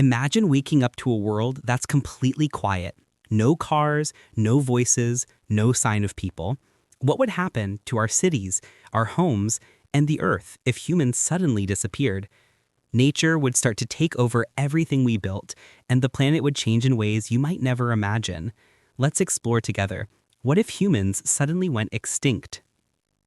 Imagine waking up to a world that's completely quiet. No cars, no voices, no sign of people. What would happen to our cities, our homes, and the Earth if humans suddenly disappeared? Nature would start to take over everything we built, and the planet would change in ways you might never imagine. Let's explore together. What if humans suddenly went extinct?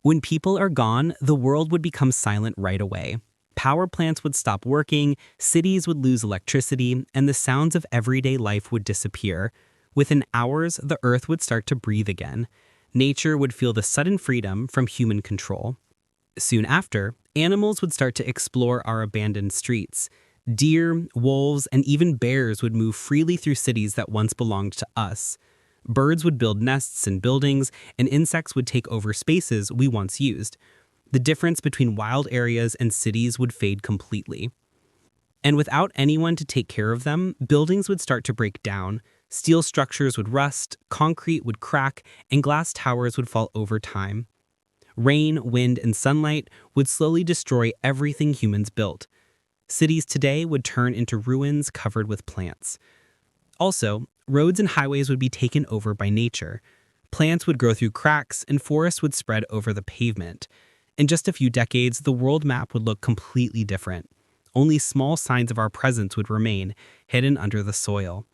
When people are gone, the world would become silent right away. Power plants would stop working, cities would lose electricity, and the sounds of everyday life would disappear. Within hours, the Earth would start to breathe again. Nature would feel the sudden freedom from human control. Soon after, animals would start to explore our abandoned streets. Deer, wolves, and even bears would move freely through cities that once belonged to us. Birds would build nests in buildings, and insects would take over spaces we once used. The difference between wild areas and cities would fade completely. And without anyone to take care of them, buildings would start to break down. Steel structures would rust, concrete would crack, and glass towers would fall over time. Rain, wind, and sunlight would slowly destroy everything humans built. Cities today would turn into ruins covered with plants. Also, roads and highways would be taken over by nature. Plants would grow through cracks, and forests would spread over the pavement. In just a few decades, the world map would look completely different. Only small signs of our presence would remain, hidden under the soil.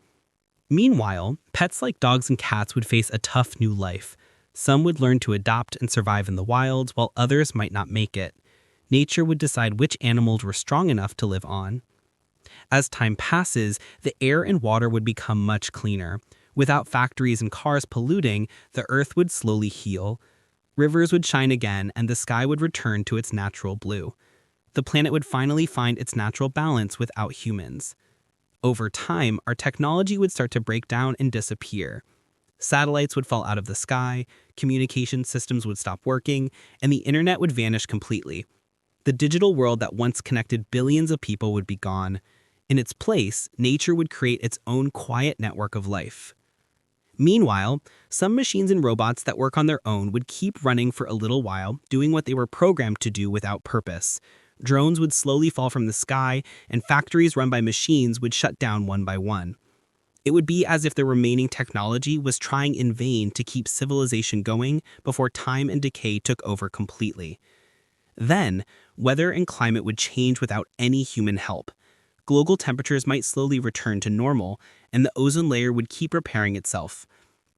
Meanwhile, pets like dogs and cats would face a tough new life. Some would learn to adopt and survive in the wilds, while others might not make it. Nature would decide which animals were strong enough to live on. As time passes, the air and water would become much cleaner. Without factories and cars polluting, the Earth would slowly heal. Rivers would shine again, and the sky would return to its natural blue. The planet would finally find its natural balance without humans. Over time, our technology would start to break down and disappear. Satellites would fall out of the sky, communication systems would stop working, and the internet would vanish completely. The digital world that once connected billions of people would be gone. In its place, nature would create its own quiet network of life. Meanwhile, some machines and robots that work on their own would keep running for a little while, doing what they were programmed to do without purpose. Drones would slowly fall from the sky, and factories run by machines would shut down one by one. It would be as if the remaining technology was trying in vain to keep civilization going before time and decay took over completely. Then, weather and climate would change without any human help. Global temperatures might slowly return to normal, and the ozone layer would keep repairing itself.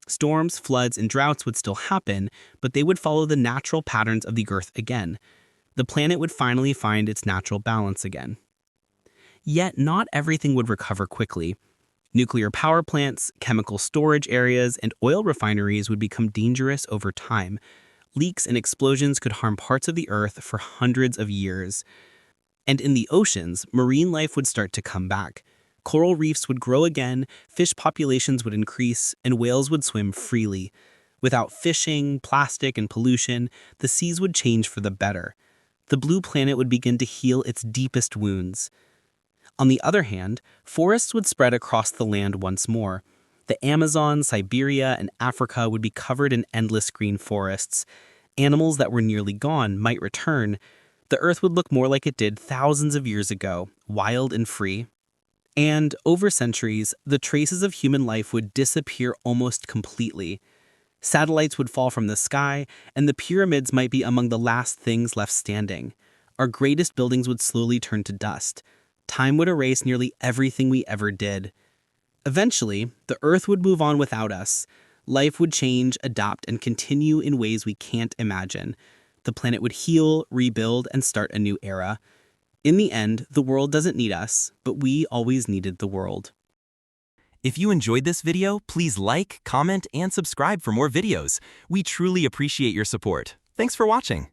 Storms, floods, and droughts would still happen, but they would follow the natural patterns of the Earth again. The planet would finally find its natural balance again. Yet not everything would recover quickly. Nuclear power plants, chemical storage areas, and oil refineries would become dangerous over time. Leaks and explosions could harm parts of the Earth for hundreds of years. And in the oceans, marine life would start to come back. Coral reefs would grow again, fish populations would increase, and whales would swim freely. Without fishing, plastic, and pollution, the seas would change for the better. The blue planet would begin to heal its deepest wounds. On the other hand, forests would spread across the land once more. The Amazon, Siberia, and Africa would be covered in endless green forests. Animals that were nearly gone might return. The Earth would look more like it did thousands of years ago, wild and free. And over centuries, the traces of human life would disappear almost completely. Satellites would fall from the sky, and the pyramids might be among the last things left standing. Our greatest buildings would slowly turn to dust. Time would erase nearly everything we ever did. Eventually, the Earth would move on without us. Life would change, adapt, and continue in ways we can't imagine. The planet would heal, rebuild, and start a new era. In the end, the world doesn't need us, but we always needed the world. If you enjoyed this video, please like, comment, and subscribe for more videos. We truly appreciate your support. Thanks for watching.